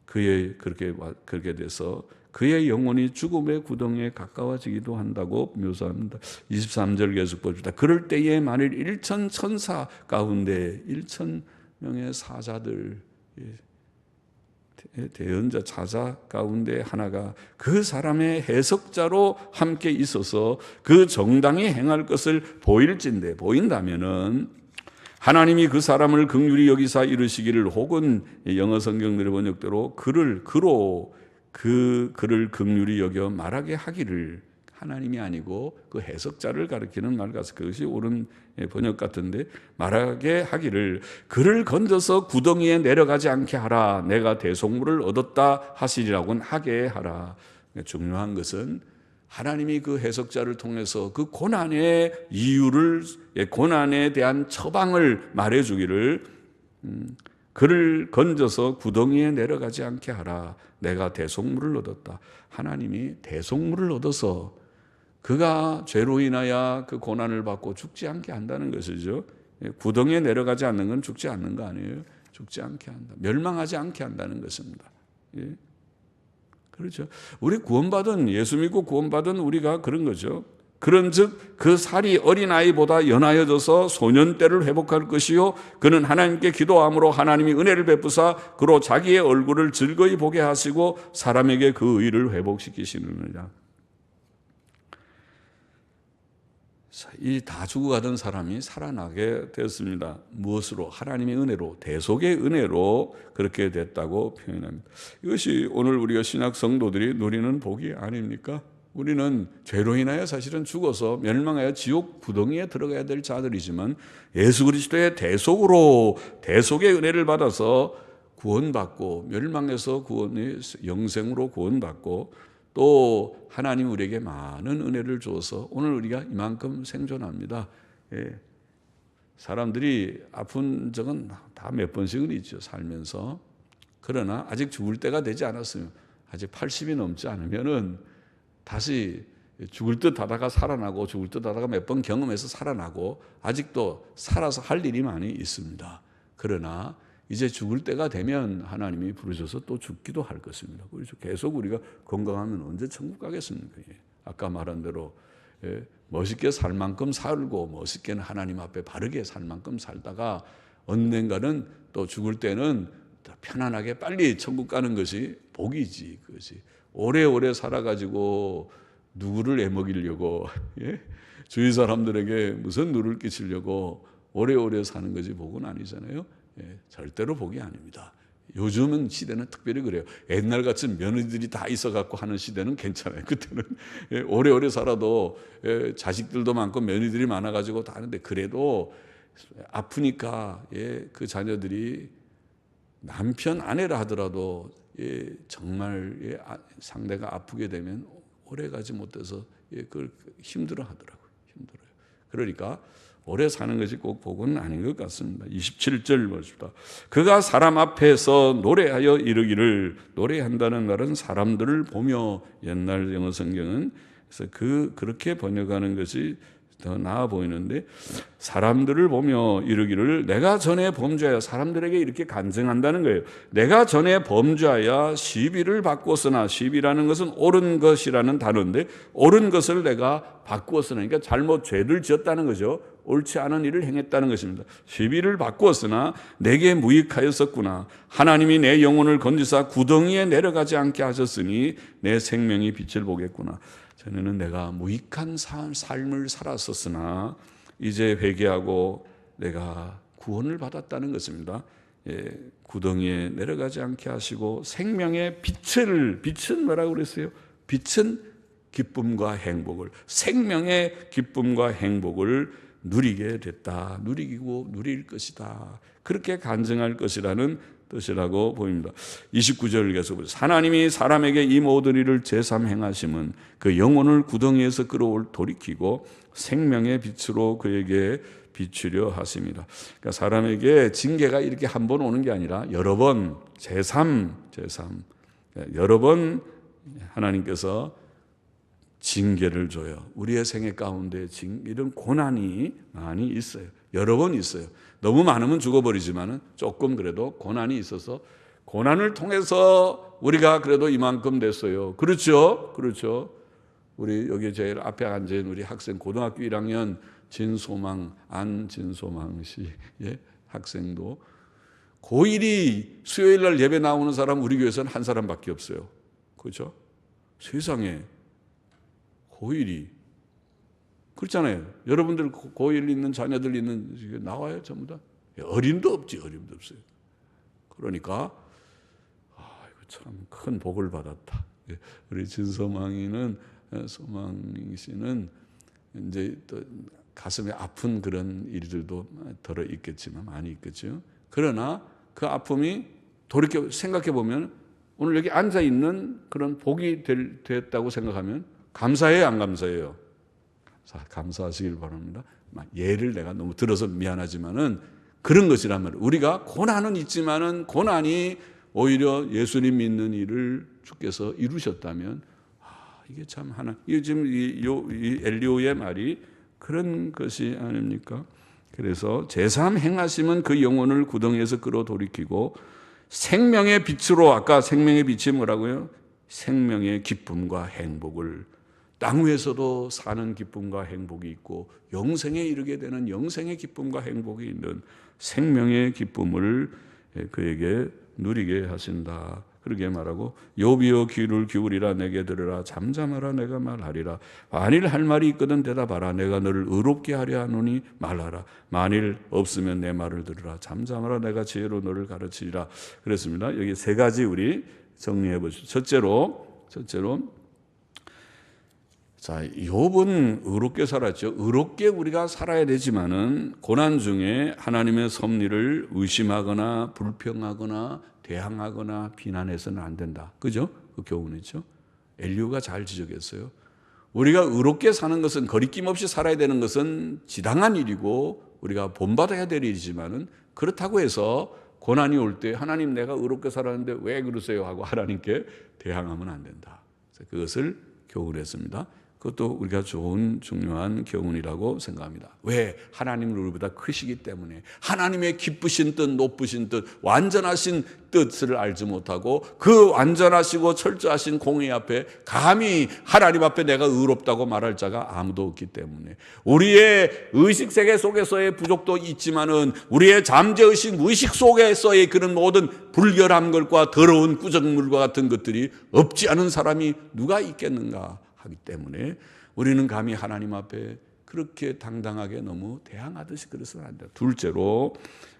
그렇게 돼서 그의 영혼이 죽음의 구덩이에 가까워지기도 한다고 묘사합니다. 23절 계속 봅시다. 그럴 때에 만일 1천 천사 가운데 1천 명의 사자들, 대언자 사자 가운데 하나가 그 사람의 해석자로 함께 있어서 그 정당히 행할 것을 보인다면은 하나님이 그 사람을 긍휼히 여기사 이르시기를, 혹은 영어 성경들의 번역대로 그를 긍휼히 여겨 말하게 하기를, 하나님이 아니고 그 해석자를 가리키는 말 같아서 그것이 옳은 번역 같은데, 말하게 하기를 그를 건져서 구덩이에 내려가지 않게 하라. 내가 대속물을 얻었다 하시리라고는 하게 하라. 중요한 것은 하나님이 그 해석자를 통해서 그 고난의 이유를, 고난에 대한 처방을 말해주기를, 그를 건져서 구덩이에 내려가지 않게 하라. 내가 대속물을 얻었다. 하나님이 대속물을 얻어서 그가 죄로 인하여 그 고난을 받고 죽지 않게 한다는 것이죠. 구덩이에 내려가지 않는 건 죽지 않는 거 아니에요. 죽지 않게 한다. 멸망하지 않게 한다는 것입니다. 예. 그렇죠. 우리 구원받은, 예수 믿고 구원받은 우리가 그런 거죠. 그런즉 그 살이 어린아이보다 연하여져서 소년 때를 회복할 것이요 그는 하나님께 기도함으로 하나님이 은혜를 베푸사 그로 자기의 얼굴을 즐거이 보게 하시고 사람에게 그 의를 회복시키시느니라. 이 다 죽어가던 사람이 살아나게 되었습니다. 무엇으로? 하나님의 은혜로, 대속의 은혜로 그렇게 됐다고 표현합니다. 이것이 오늘 우리가 신약 성도들이 누리는 복이 아닙니까? 우리는 죄로 인하여 사실은 죽어서 멸망하여 지옥 구덩이에 들어가야 될 자들이지만 예수 그리스도의 대속으로, 대속의 은혜를 받아서 구원받고, 멸망에서 영생으로 구원받고, 또 하나님 우리에게 많은 은혜를 주어서 오늘 우리가 이만큼 생존합니다. 예. 사람들이 아픈 적은 다 몇 번씩은 있죠, 살면서. 그러나 아직 죽을 때가 되지 않았으면, 아직 80이 넘지 않으면은 다시 죽을 듯 하다가 살아나고, 죽을 듯 하다가 몇 번 경험해서 살아나고, 아직도 살아서 할 일이 많이 있습니다. 그러나 이제 죽을 때가 되면 하나님이 부르셔서 또 죽기도 할 것입니다. 그래서 계속 우리가 건강하면 언제 천국 가겠습니까? 아까 말한 대로 멋있게 살 만큼 살고, 멋있게는 하나님 앞에 바르게 살 만큼 살다가 언젠가는 또 죽을 때는 편안하게 빨리 천국 가는 것이 복이지. 그것이 오래오래 살아가지고 누구를 애먹이려고, 주위 사람들에게 무슨 누를 끼치려고 오래오래 사는 것이 복은 아니잖아요. 절대로 복이 아닙니다. 요즘은 시대는 특별히 그래요. 옛날 같은 며느리들이 다 있어갖고 하는 시대는 괜찮아요. 그때는 오래오래 살아도 자식들도 많고 며느리들이 많아가지고 다 하는데, 그래도 아프니까 그 자녀들이 남편 아내라 하더라도 정말 상대가 아프게 되면 오래 가지 못해서 그걸 힘들어 하더라고요. 힘들어요. 그러니까 오래 사는 것이 꼭 복은 아닌 것 같습니다. 27절 보십시다. 그가 사람 앞에서 노래하여 이르기를, 노래한다는 말은 사람들을 보며, 옛날 영어 성경은 그래서 그렇게 번역하는 것이 더 나아 보이는데, 사람들을 보며 이르기를 내가 전에 범죄하여, 사람들에게 이렇게 간증한다는 거예요. 내가 전에 범죄하여 시비를 바꾸었으나, 시비라는 것은 옳은 것이라는 단어인데 옳은 것을 내가 바꾸었으나, 그러니까 잘못 죄를 지었다는 거죠. 옳지 않은 일을 행했다는 것입니다. 시비를 바꾸었으나 내게 무익하였었구나. 하나님이 내 영혼을 건지사 구덩이에 내려가지 않게 하셨으니 내 생명이 빛을 보겠구나. 전에는 내가 무익한 삶을 살았었으나 이제 회개하고 내가 구원을 받았다는 것입니다. 구덩이에 내려가지 않게 하시고 생명의 빛은 뭐라고 그랬어요? 빛은 기쁨과 행복을, 생명의 기쁨과 행복을 누리게 됐다. 누리고 누릴 것이다. 그렇게 간증할 것이라는 뜻이라고 보입니다. 29절 계속 보세요. 하나님이 사람에게 이 모든 일을 제삼 행하심은 그 영혼을 구덩이에서 돌이키고 생명의 빛으로 그에게 비추려 하십니다. 그러니까 사람에게 징계가 이렇게 한 번 오는 게 아니라 여러 번, 제삼 여러 번 하나님께서 징계를 줘요. 우리의 생애 가운데 이런 고난이 많이 있어요. 여러 번 있어요. 너무 많으면 죽어버리지만은 조금 그래도 고난이 있어서, 고난을 통해서 우리가 그래도 이만큼 됐어요. 그렇죠? 그렇죠. 우리 여기 제일 앞에 앉은 우리 학생, 고등학교 1학년 안진소망 씨, 학생도 고1이 수요일 날 예배 나오는 사람 우리 교회에서는 한 사람밖에 없어요. 그렇죠? 세상에 고1이 그렇잖아요. 여러분들 고1 있는 자녀들 있는 나와요, 전부 다. 어림도 없지, 어림도 없어요. 그러니까 이거 참 큰 복을 받았다. 우리 진서망이는 소망 씨는 이제 또 가슴에 아픈 그런 일들도 들어 있겠지만 많이 있겠죠. 그러나 그 아픔이 돌이켜 생각해 보면 오늘 여기 앉아 있는 그런 복이 됐다고 생각하면 감사해요, 안 감사해요? 감사하시길 바랍니다. 예를 내가 너무 들어서 미안하지만은 그런 것이란 말이에요. 우리가 고난은 있지만은 고난이 오히려 예수님 믿는 일을 주께서 이루셨다면 이게 참 하나. 이 지금 이 엘리오의 말이 그런 것이 아닙니까? 그래서 제3 행하심은 그 영혼을 구덩이에서 끌어돌이키고 생명의 빛으로, 아까 생명의 빛이 뭐라고요? 생명의 기쁨과 행복을, 땅 위에서도 사는 기쁨과 행복이 있고 영생에 이르게 되는 영생의 기쁨과 행복이 있는 생명의 기쁨을 그에게 누리게 하신다. 그렇게 말하고 욥이여 귀를 기울이라 내게 들으라 잠잠하라 내가 말하리라 만일 할 말이 있거든 대답하라 내가 너를 의롭게 하려 하노니 말하라 만일 없으면 내 말을 들으라 잠잠하라 내가 지혜로 너를 가르치리라. 그랬습니다. 여기 세 가지 우리 정리해 보시죠. 첫째로 자, 욥은 의롭게 살았죠. 의롭게 우리가 살아야 되지만은 고난 중에 하나님의 섭리를 의심하거나 불평하거나 대항하거나 비난해서는 안 된다. 그죠? 그 교훈이죠. 엘리후가 잘 지적했어요. 우리가 의롭게 사는 것은 거리낌 없이 살아야 되는 것은 지당한 일이고 우리가 본받아야 될 일이지만은 그렇다고 해서 고난이 올 때 하나님 내가 의롭게 살았는데 왜 그러세요? 하고 하나님께 대항하면 안 된다. 그것을 교훈했습니다. 그것도 우리가 좋은 중요한 교훈이라고 생각합니다. 왜? 하나님은 우리보다 크시기 때문에 하나님의 기쁘신 뜻, 높으신 뜻, 완전하신 뜻을 알지 못하고 그 완전하시고 철저하신 공의 앞에 감히 하나님 앞에 내가 의롭다고 말할 자가 아무도 없기 때문에 우리의 의식세계 속에서의 부족도 있지만은 우리의 잠재의식, 무의식 속에서의 그런 모든 불결한 것과 더러운 꾸정물과 같은 것들이 없지 않은 사람이 누가 있겠는가 하기 때문에 우리는 감히 하나님 앞에 그렇게 당당하게 너무 대항하듯이 그래서는 안 돼요. 둘째로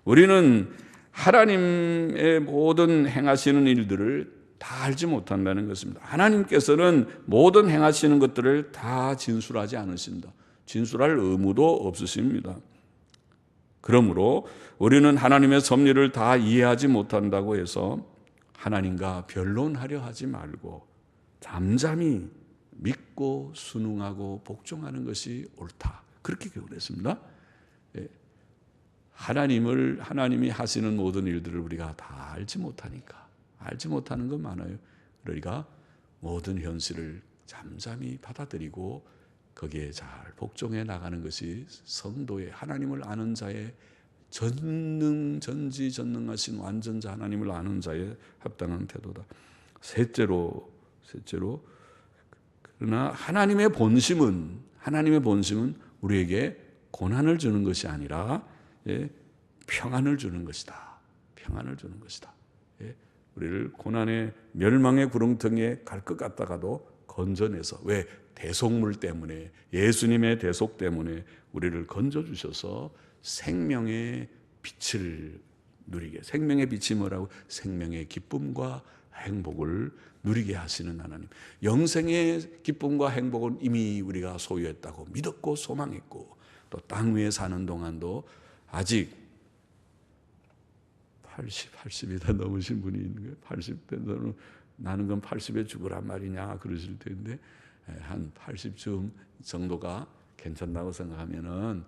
우리는 하나님의 모든 행하시는 일들을 다 알지 못한다는 것입니다. 하나님께서는 모든 행하시는 것들을 다 진술하지 않으신다. 진술할 의무도 없으십니다. 그러므로 우리는 하나님의 섭리를 다 이해하지 못한다고 해서 하나님과 변론하려 하지 말고 잠잠히 믿고 순응하고 복종하는 것이 옳다. 그렇게 교훈했습니다. 하나님이 하시는 모든 일들을 우리가 다 알지 못하니까 알지 못하는 건 많아요. 그러니까 모든 현실을 잠잠히 받아들이고 거기에 잘 복종해 나가는 것이 성도의 하나님을 아는 자의 전지전능하신 완전자 하나님을 아는 자의 합당한 태도다. 셋째로 그러나 하나님의 본심은 우리에게 고난을 주는 것이 아니라 평안을 주는 것이다. 평안을 주는 것이다. 우리를 고난의 멸망의 구렁텅이에 갈 것 같다가도 건져내서 왜? 대속물 때문에 예수님의 대속 때문에 우리를 건져주셔서 생명의 빛을 누리게 생명의 빛이 뭐라고? 생명의 기쁨과 행복을 누리게 하시는 하나님. 영생의 기쁨과 행복은 이미 우리가 소유했다고 믿었고 소망했고 또 땅 위에 사는 동안도 아직 80이 다 넘으신 분이 있는 거예요. 80대 나는 건 80에 죽으란 말이냐 그러실 텐데 한 80쯤 정도가 괜찮다고 생각하면은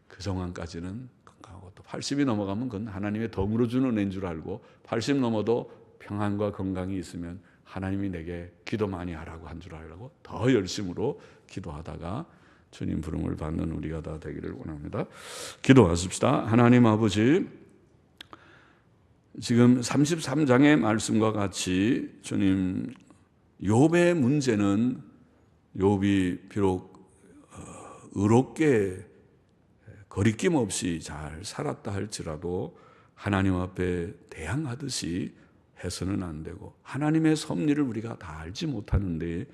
그 상황까지는 건강하고 또 80이 넘어가면 그건 하나님의 덤으로 주는 애인 줄 알고 80 넘어도 평안과 건강이 있으면 하나님이 내게 기도 많이 하라고 한 줄 알고 더 열심으로 기도하다가 주님 부름을 받는 우리가 다 되기를 원합니다. 기도하십시다. 하나님 아버지, 지금 33장의 말씀과 같이 주님 욥의 문제는 욥이 비록 의롭게 거리낌 없이 잘 살았다 할지라도 하나님 앞에 대항하듯이 해서는 안 되고 하나님의 섭리를 우리가 다 알지 못하는데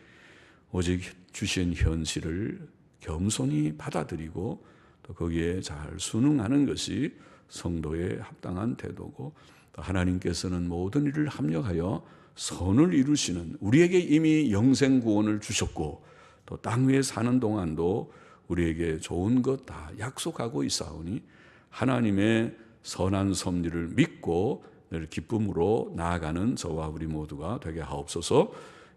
오직 주신 현실을 겸손히 받아들이고 또 거기에 잘 순응하는 것이 성도의 합당한 태도고 또 하나님께서는 모든 일을 합력하여 선을 이루시는 우리에게 이미 영생 구원을 주셨고 또 땅 위에 사는 동안도 우리에게 좋은 것 다 약속하고 있사오니 하나님의 선한 섭리를 믿고 늘 기쁨으로 나아가는 저와 우리 모두가 되게 하옵소서.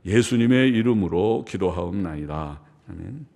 예수님의 이름으로 기도하옵나이다. 아멘.